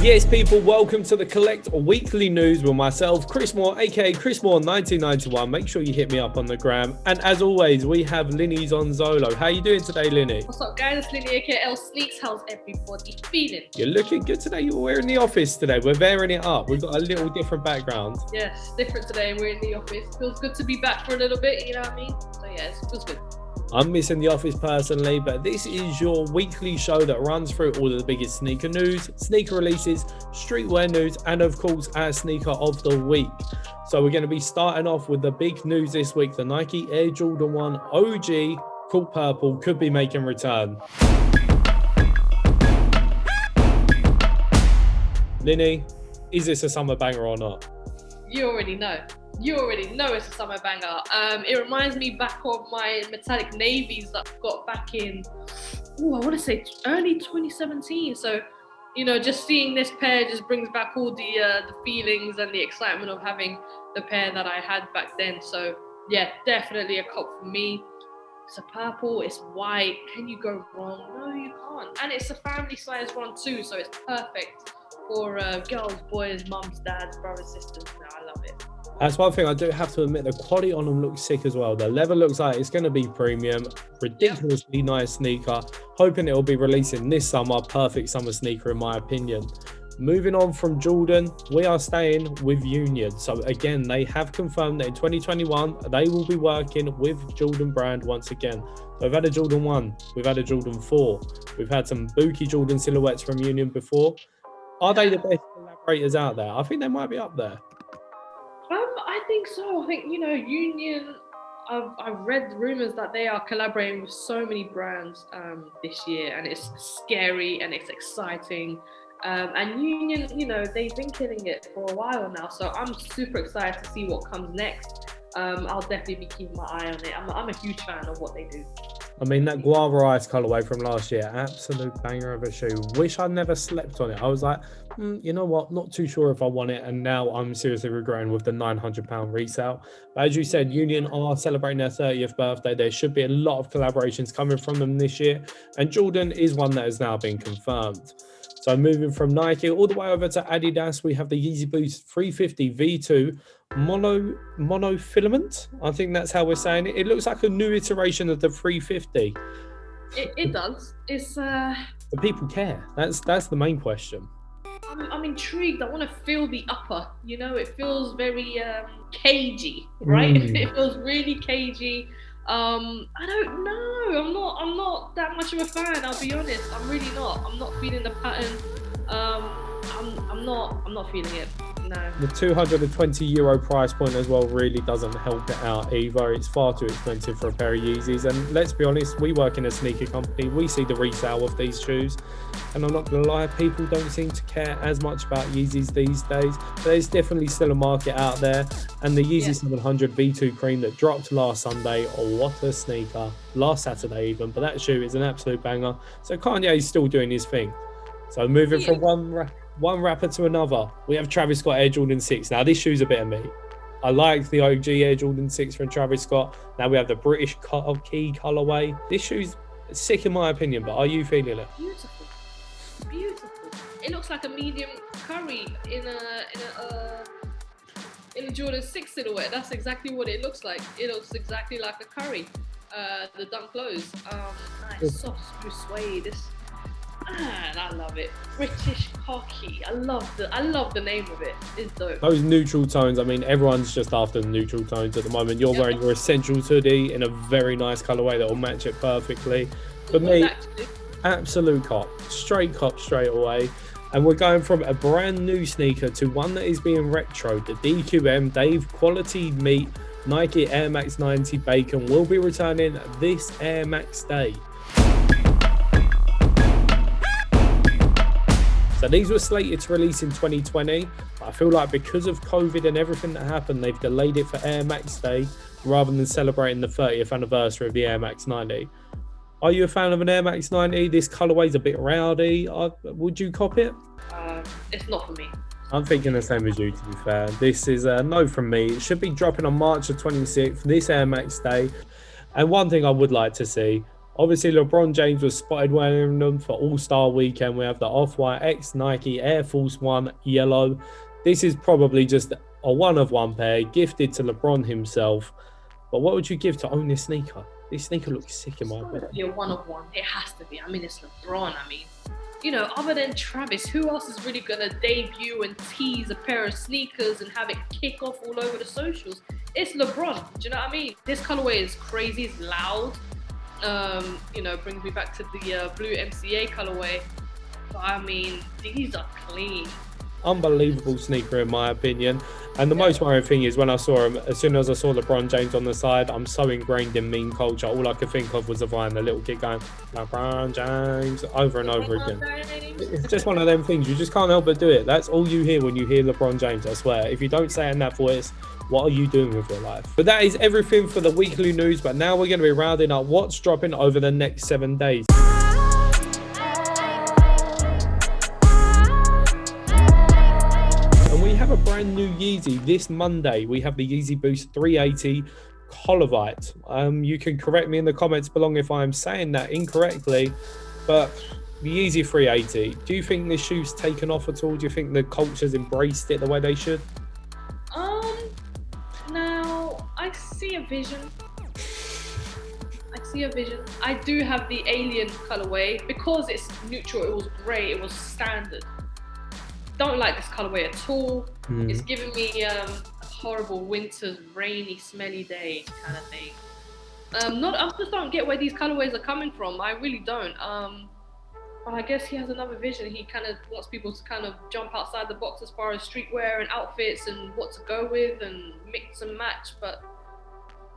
Yes, people, welcome to the KLEKT Weekly News with myself, Chris Moore, aka Chris Moore 1991. Make sure you hit me up on the gram. And as always, we have Linny's on Zolo. How you doing today, Linny? What's up, guys? It's Linny, aka Sneaks. How's everybody feeling? You're looking good today. We're in the office today. We're varying it up. We've got a little different background. Yes, different today. We're in the office. Feels good to be back for a little bit, you know what I mean? So yeah, it feels good. I'm missing the office personally, but this is your weekly show that runs through all of the biggest sneaker news, sneaker releases, streetwear news, and of course our sneaker of the week. So we're going to be starting off with the big news this week. The Nike Air Jordan 1 OG called Purple could be making return. Linny, is this a summer banger or not? You already know. It's a summer banger. It reminds me back of my metallic navies that I got back in, I want to say early 2017. So, you know, just seeing this pair just brings back all the feelings and the excitement of having the pair that I had back then. So, yeah, definitely a cop for me. It's a purple, it's white. Can you go wrong? No, you can't. And it's a family size one too, so it's perfect for girls, boys, mums, dads, brothers, sisters. No, I love it. That's one thing I do have to admit, the quality on them looks sick as well. The leather looks like it's going to be premium, ridiculously nice sneaker. Hoping it will be releasing this summer. Perfect summer sneaker in my opinion. Moving on from Jordan, we are staying with Union. So again, they have confirmed that in 2021, they will be working with Jordan brand once again. So we've had a Jordan 1, we've had a Jordan 4, we've had some Buki Jordan silhouettes from Union before. Are they the best collaborators out there? I think they might be up there. I think so. I think, you know, Union, I've read rumors that they are collaborating with so many brands this year, and it's scary and it's exciting. And Union, you know, they've been killing it for a while now, so I'm super excited to see what comes next. I'll definitely be keeping my eye on it. I'm a huge fan of what they do. I mean, that guava ice colorway from last year, absolute banger of a shoe. Wish I'd never slept on it. I was like, you know what, not too sure if I want it. And now I'm seriously regretting with the £900 resale. But as you said, Union are celebrating their 30th birthday. There should be a lot of collaborations coming from them this year. And Jordan is one that has now been confirmed. So moving from Nike all the way over to Adidas, we have the Yeezy Boost 350 V2 monofilament. I think that's how we're saying it. It looks like a new iteration of the 350. It does. It's But people care. That's the main question. I'm intrigued. I want to feel the upper. You know, it feels very cagey, right? It feels really cagey. I don't know. I'm not that much of a fan. I'll be honest. I'm really not. I'm not feeling the pattern. I'm not feeling it. No. The €220 price point as well really doesn't help it out either. It's far too expensive for a pair of Yeezys. And let's be honest, we work in a sneaker company. We see the resale of these shoes. And I'm not going to lie, people don't seem to care as much about Yeezys these days. But there's definitely still a market out there. And the Yeezy 700 V2 cream that dropped last Sunday, what a sneaker. Last Saturday even. But that shoe is an absolute banger. So Kanye is still doing his thing. So moving from one rapper to another, we have Travis Scott Air Jordan 6. Now, this shoe's a bit of me. I liked the OG Air Jordan 6 from Travis Scott. Now we have the British key colorway. This shoe's sick in my opinion, but are you feeling it? Beautiful. It looks like a medium curry in a Jordan 6 silhouette. That's exactly what it looks like. It looks exactly like a curry. The dunk lows. Nice, soft, smooth suede. I love it. British cocky. I love the name of it. It's dope. Those neutral tones. I mean, everyone's just after the neutral tones at the moment. You're wearing your Essentials hoodie in a very nice colorway that will match it perfectly. For me, absolute cop. Straight cop straight away. And we're going from a brand new sneaker to one that is being retroed. The DQM Dave Quality Meat Nike Air Max 90 Bacon will be returning this Air Max Day. So these were slated to release in 2020, but I feel like because of COVID and everything that happened, they've delayed it for Air Max Day rather than celebrating the 30th anniversary of the Air Max 90. Are you a fan of an Air Max 90? This colorway's a bit rowdy. Would you cop it? It's not for me. I'm thinking the same as you, to be fair. This is a no from me. It should be dropping on March the 26th, this Air Max Day. And one thing I would like to see, Obviously, LeBron James was spotted wearing them for All-Star Weekend. We have the Off-White X Nike Air Force One yellow. This is probably just a one-of-one pair gifted to LeBron himself. But what would you give to own this sneaker? This sneaker looks sick in my opinion. It's got to be a one-of-one. It has to be. I mean, it's LeBron. I mean, you know, other than Travis, who else is really going to debut and tease a pair of sneakers and have it kick off all over the socials? It's LeBron. Do you know what I mean? This colorway is crazy. It's loud. You know, brings me back to the blue MCA colorway. But I mean, these are clean. Unbelievable sneaker in my opinion. And the most worrying thing is when I saw him, as soon as I saw LeBron James on the side, I'm so ingrained in meme culture. All I could think of was the Vine, the little kid going, LeBron James, over and over again. It's just one of them things. You just can't help but do it. That's all you hear when you hear LeBron James, I swear. If you don't say it in that voice, what are you doing with your life? But that is everything for the weekly news. But now we're going to be rounding up what's dropping over the next 7 days. Have a brand new Yeezy this Monday. We have the Yeezy Boost 380 Colorvite. You can correct me in the comments below if I'm saying that incorrectly, but the Yeezy 380, do you think this shoe's taken off at all? Do you think the culture's embraced it the way they should? Now I see a vision. I do have the alien colorway because it's neutral. It was grey. It was standard. Don't like this colorway at all. It's giving me a horrible winter's rainy, smelly day kind of thing. I just don't get where these colorways are coming from. I really don't. But I guess he has another vision. He kind of wants people to kind of jump outside the box as far as streetwear and outfits and what to go with and mix and match. But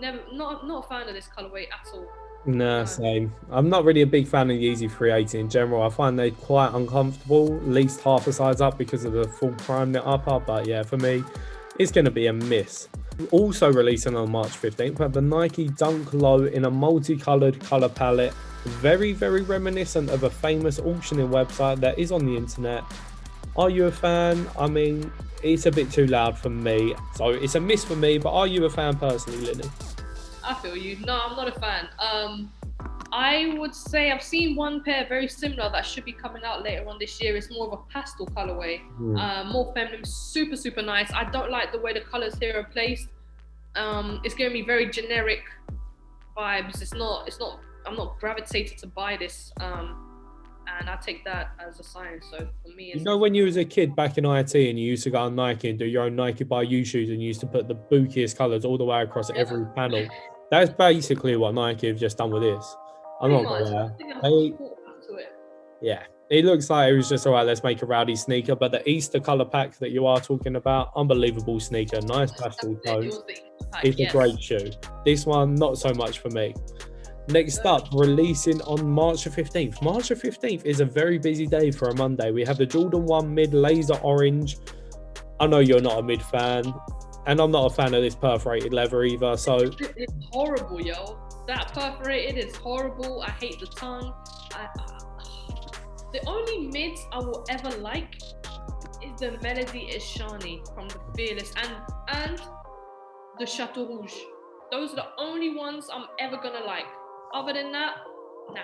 not a fan of this colorway at all. Nah, same. I'm not really a big fan of Yeezy 380 in general. I find they're quite uncomfortable, at least half a size up because of the full prime knit upper. But yeah, for me, it's going to be a miss. Also releasing on March 15th, we have the Nike Dunk Low in a multicolored color palette. Very, very reminiscent of a famous auctioning website that is on the internet. Are you a fan? I mean, it's a bit too loud for me. So it's a miss for me, but are you a fan personally, Linny? I feel you. No, I'm not a fan. I would say I've seen one pair very similar that should be coming out later on this year. It's more of a pastel colorway, more feminine, super, super nice. I don't like the way the colors here are placed. It's giving me very generic vibes. I'm not gravitated to buy this. And I take that as a sign. So for me, it's... You know, when you was a kid back in IT and you used to go on Nike and do your own Nike by You shoes and you used to put the bookiest colors all the way across every panel. That's basically what Nike have just done with this. I'm not gonna lie. Yeah, it looks like it was just all right. Let's make a rowdy sneaker. But the Easter color pack that you are talking about, unbelievable sneaker, nice pastel tones. It's a great shoe. This one, not so much for me. Next up, releasing on March the 15th. March the 15th is a very busy day for a Monday. We have the Jordan 1 Mid Laser Orange. I know you're not a mid fan, and I'm not a fan of this perforated leather either. So it's horrible, yo. That perforated is horrible. I hate the tongue. The only mids I will ever like is the Melody Eshani from the Fearless and the Chateau Rouge. Those are the only ones I'm ever gonna like. Other than that, nah.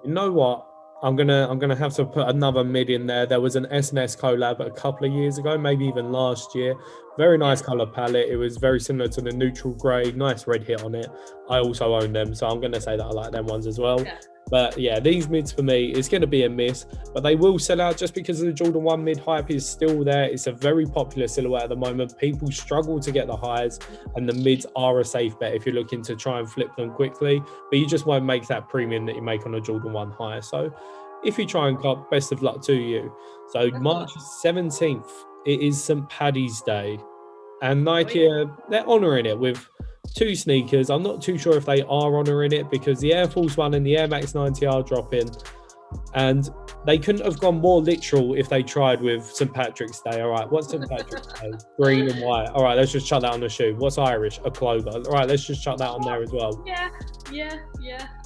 You know what? I'm gonna have to put another mid in there. There was an SNS collab a couple of years ago, maybe even last year. Very nice color palette. It was very similar to the neutral grey. Nice red hit on it. I also own them, so I'm gonna say that I like them ones as well. Yeah. But yeah, these mids for me, it's going to be a miss. But they will sell out just because the Jordan 1 mid hype is still there. It's a very popular silhouette at the moment. People struggle to get the highs, and the mids are a safe bet if you're looking to try and flip them quickly. But you just won't make that premium that you make on a Jordan 1 high. So if you try and cut, best of luck to you. So March 17th, it is St. Paddy's Day. And Nike, they're honouring it with 2 sneakers. I'm not too sure if they are honouring it because the Air Force One and the Air Max 90 are dropping, and they couldn't have gone more literal if they tried with St. Patrick's Day. All right, what's St. Patrick's Day? Green and white. All right, let's just chuck that on the shoe. What's Irish? A clover. All right, let's just chuck that on there as well. Yeah.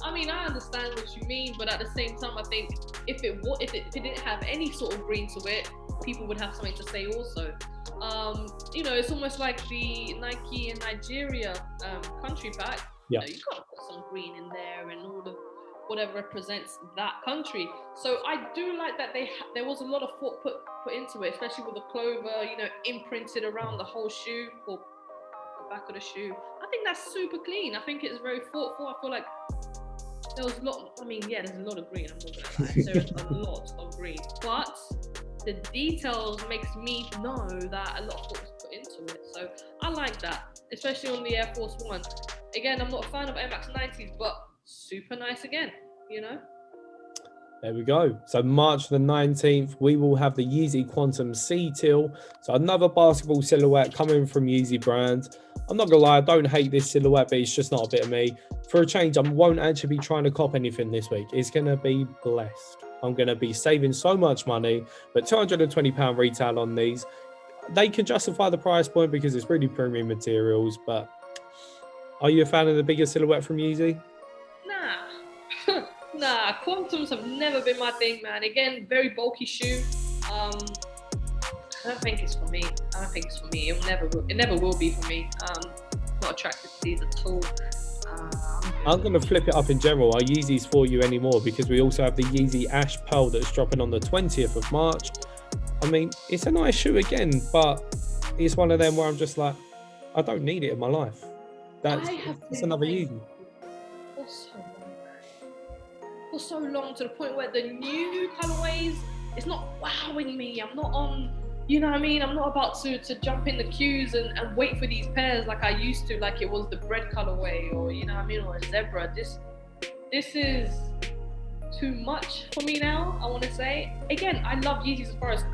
I mean, I understand what you mean, but at the same time, I think if it didn't have any sort of green to it, people would have something to say also. You know, it's almost like the Nike and Nigeria country pack. Yeah. You know, you gotta put some green in there and all the whatever represents that country. So I do like that there was a lot of thought put into it, especially with the clover, you know, imprinted around the whole shoe or the back of the shoe. I think that's super clean. I think it's very thoughtful. I feel like there was a lot. I mean, yeah, there's a lot of green. I'm not gonna lie. There's a lot of green, but the details makes me know that a lot of thought was put into it. So I like that, especially on the Air Force One. Again, I'm not a fan of Air Max 90s, but super nice again, you know? There we go. So March the 19th, we will have the Yeezy Quantum C Teal. So another basketball silhouette coming from Yeezy brand. I'm not gonna lie, I don't hate this silhouette, but it's just not a bit of me. For a change, I won't actually be trying to cop anything this week. It's gonna be blessed. I'm gonna be saving so much money, but £220 retail on these. They can justify the price point because it's really premium materials, but are you a fan of the bigger silhouette from Yeezy? Nah, Quantums have never been my thing, man. Again, very bulky shoe. I don't think it's for me. It never will be for me. Not attracted to these at all. I'm going to flip it up in general. Are Yeezys for you anymore? Because we also have the Yeezy Ash Pearl that's dropping on the 20th of March. I mean, it's a nice shoe again, but it's one of them where I'm just like, I don't need it in my life. That's another Yeezy. For so long, to the point where the new colorways, it's not wowing me. I'm not on, you know what I mean? I'm not about to jump in the queues and wait for these pairs like I used to, like it was the bread colorway or, you know what I mean, or a zebra. This is too much for me now, I want to say. Again, I love Yeezys as far as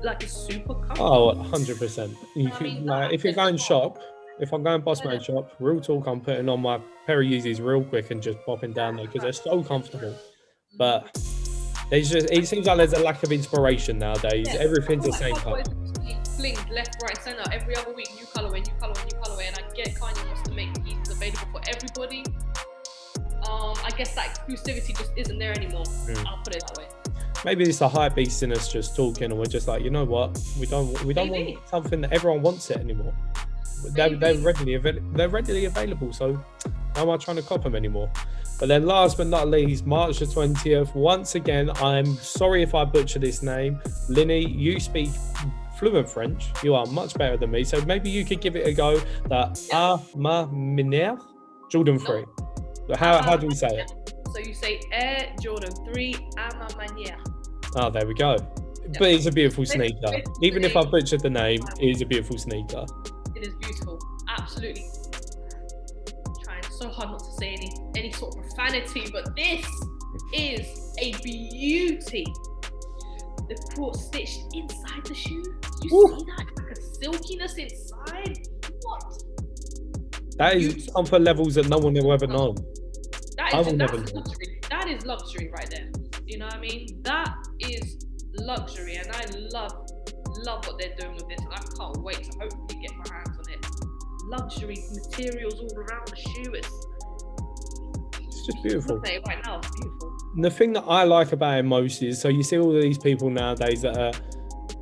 like it's super comfortable. Oh, 100%. You can, like, if you're going shop, if I'm going boss man shop, real talk, I'm putting on my pair of Yeezys real quick and just popping down there because they're so comfortable. But it seems like there's a lack of inspiration nowadays. Yeah. Everything's the same color. Flinged left, right, center. Every other week, new colorway, and I get Kanye wants to make the Yeezys available for everybody. I guess that exclusivity just isn't there anymore. I'll put it that way. Maybe it's the hype beast in us just talking, and we're just like, you know what? We don't want something that everyone wants it anymore. They're readily available, so why am I trying to cop them anymore? But then last but not least, March the 20th, once again, I'm sorry if I butcher this name. Linny, you speak fluent French. You are much better than me, so maybe you could give it a go. That à ma manière, Jordan 3. How do we say it? So you say Air Jordan 3 à ma manière. Oh, there we go. Yeah. But it's a beautiful sneaker. Even if I butchered the name, it is a beautiful sneaker. It is beautiful, absolutely. I'm trying so hard not to say any sort of profanity, but this is a beauty. The quilt stitched inside the shoe. You see that? Like a silkiness inside. What? That is comfort levels that no one will ever know. That's luxury. That is luxury right there. You know what I mean? That is luxury, and I love what they're doing with this, and I can't wait to hopefully get my hands on it. Luxury materials all around the shoe. It's just beautiful. Right now, it's beautiful. The thing that I like about it most is, so you see all of these people nowadays that are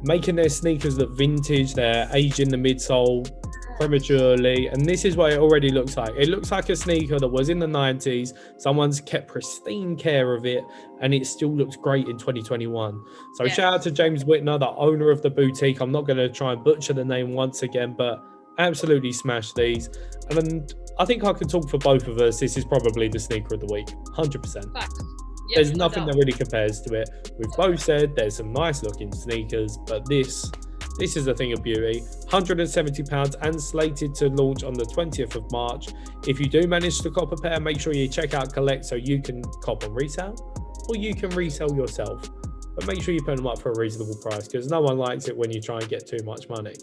making their sneakers look vintage, they're aging the midsole prematurely, and this is what it already looks like. It looks like a sneaker that was in the 90s, someone's kept pristine care of it, and it still looks great in 2021. So shout out to James Whitner, the owner of the boutique. I'm not going to try and butcher the name once again, but absolutely smashed these. And I think I can talk for both of us. This is probably the sneaker of the week, 100%. There's nothing that really compares to it. We've both said there's some nice looking sneakers, but this is a thing of beauty. £170 and slated to launch on the 20th of March. If you do manage to cop a pair, make sure you check out KLEKT so you can cop on resale, or you can resell yourself. But make sure you put them up for a reasonable price, because no one likes it when you try and get too much money.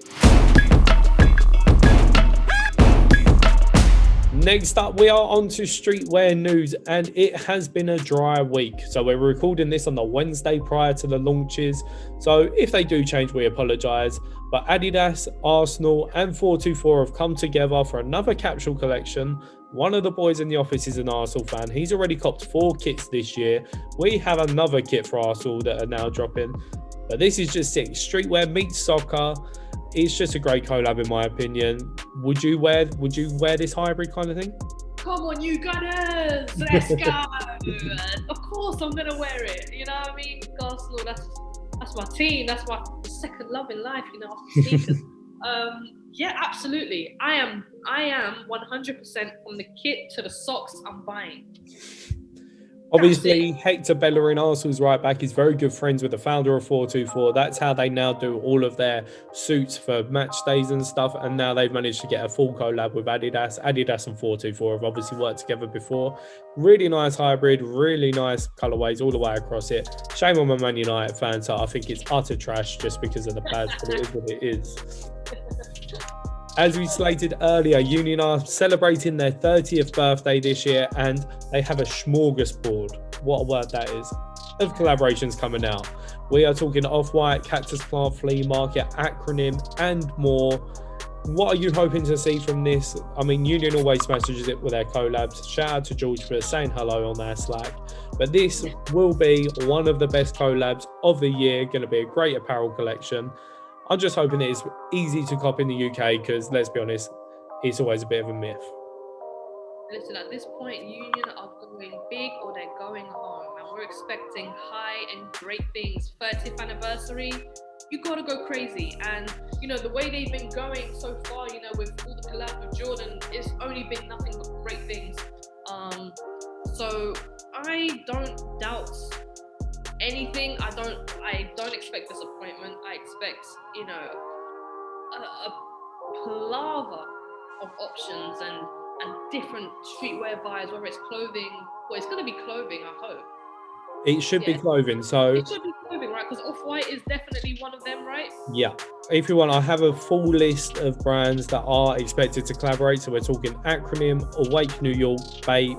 Next up, we are on to streetwear news, and it has been a dry week. So we're recording this on the Wednesday prior to the launches. So if they do change, we apologise. But Adidas, Arsenal and 424 have come together for another capsule collection. One of the boys in the office is an Arsenal fan. He's already copped 4 kits this year. We have another kit for Arsenal that are now dropping. But this is just sick. Streetwear meets soccer. It's just a great collab in my opinion. Would you wear this hybrid kind of thing? Come on, you Gunners! Let's go! Of course I'm gonna wear it. You know what I mean? Arsenal, that's my team. That's my second love in life. You know, after sneakers. Yeah, absolutely. I am 100% from the kit to the socks I'm buying. Obviously, Hector Bellerin, Arsenal's right back, is very good friends with the founder of 424. That's how they now do all of their suits for match days and stuff. And now they've managed to get a full collab with Adidas. Adidas and 424 have obviously worked together before. Really nice hybrid, really nice colorways all the way across it. Shame on my Man United fans. So I think it's utter trash just because of the pads, but it is what it is. As we slated earlier, Union are celebrating their 30th birthday this year, and they have a smorgasbord, what a word that is, of collaborations coming out. We are talking Off-White, Cactus Plant, Flea Market, Acronym, and more. What are you hoping to see from this? I mean, Union always smashes it with their collabs. Shout out to George for saying hello on their Slack. But this will be one of the best collabs of the year, going to be a great apparel collection. I'm just hoping it's easy to cop in the UK because, let's be honest, it's always a bit of a myth. Listen, at this point, Union are going big or they're going home, and we're expecting high and great things. 30th anniversary, you gotta go crazy. And you know, the way they've been going so far, you know, with all the collab with Jordan, it's only been nothing but great things. So I don't doubt anything. I don't expect disappointment. I expect, you know, a plethora of options and different streetwear vibes, whether it's clothing. Well, it's going to be clothing, I hope. It should be clothing. So it should be clothing, right? Because Off-White is definitely one of them, right? Yeah. If you want, I have a full list of brands that are expected to collaborate. So we're talking Acronym, Awake New York, Bape,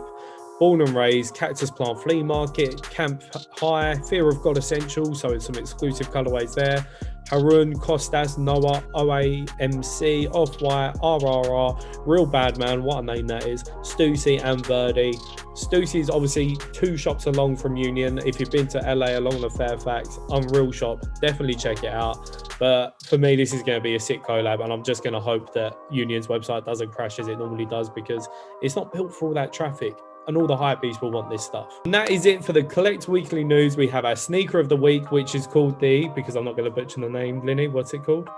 Born and Raised, Cactus Plant Flea Market, Camp High, Fear of God Essentials, so it's some exclusive colorways there. Harun, Costas, Noah, OAMC, Off-White, RRR, Real Bad Man, what a name that is, Stussy and Verdi. Stussy is obviously 2 shops along from Union. If you've been to LA along the Fairfax, Unreal shop, definitely check it out. But for me, this is going to be a sick collab, and I'm just going to hope that Union's website doesn't crash as it normally does, because it's not built for all that traffic. And all the hype beasts will want this stuff. And that is it for the KLEKT Weekly News. We have our sneaker of the week, which is called because I'm not going to butcher the name, Linny, what's it called?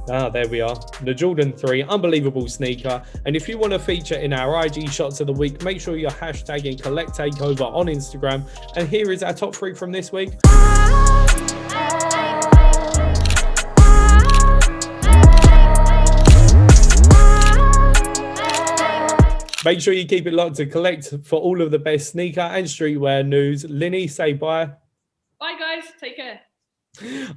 There we are. The Jordan 3, unbelievable sneaker. And if you want to feature in our IG shots of the week, make sure you're hashtagging KLEKT Takeover on Instagram. And here is our top 3 from this week. Make sure you keep it locked to KLEKT for all of the best sneaker and streetwear news. Linny, say bye. Bye, guys. Take care.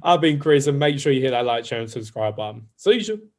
I've been Chris, and make sure you hit that like, share, and subscribe button. See you.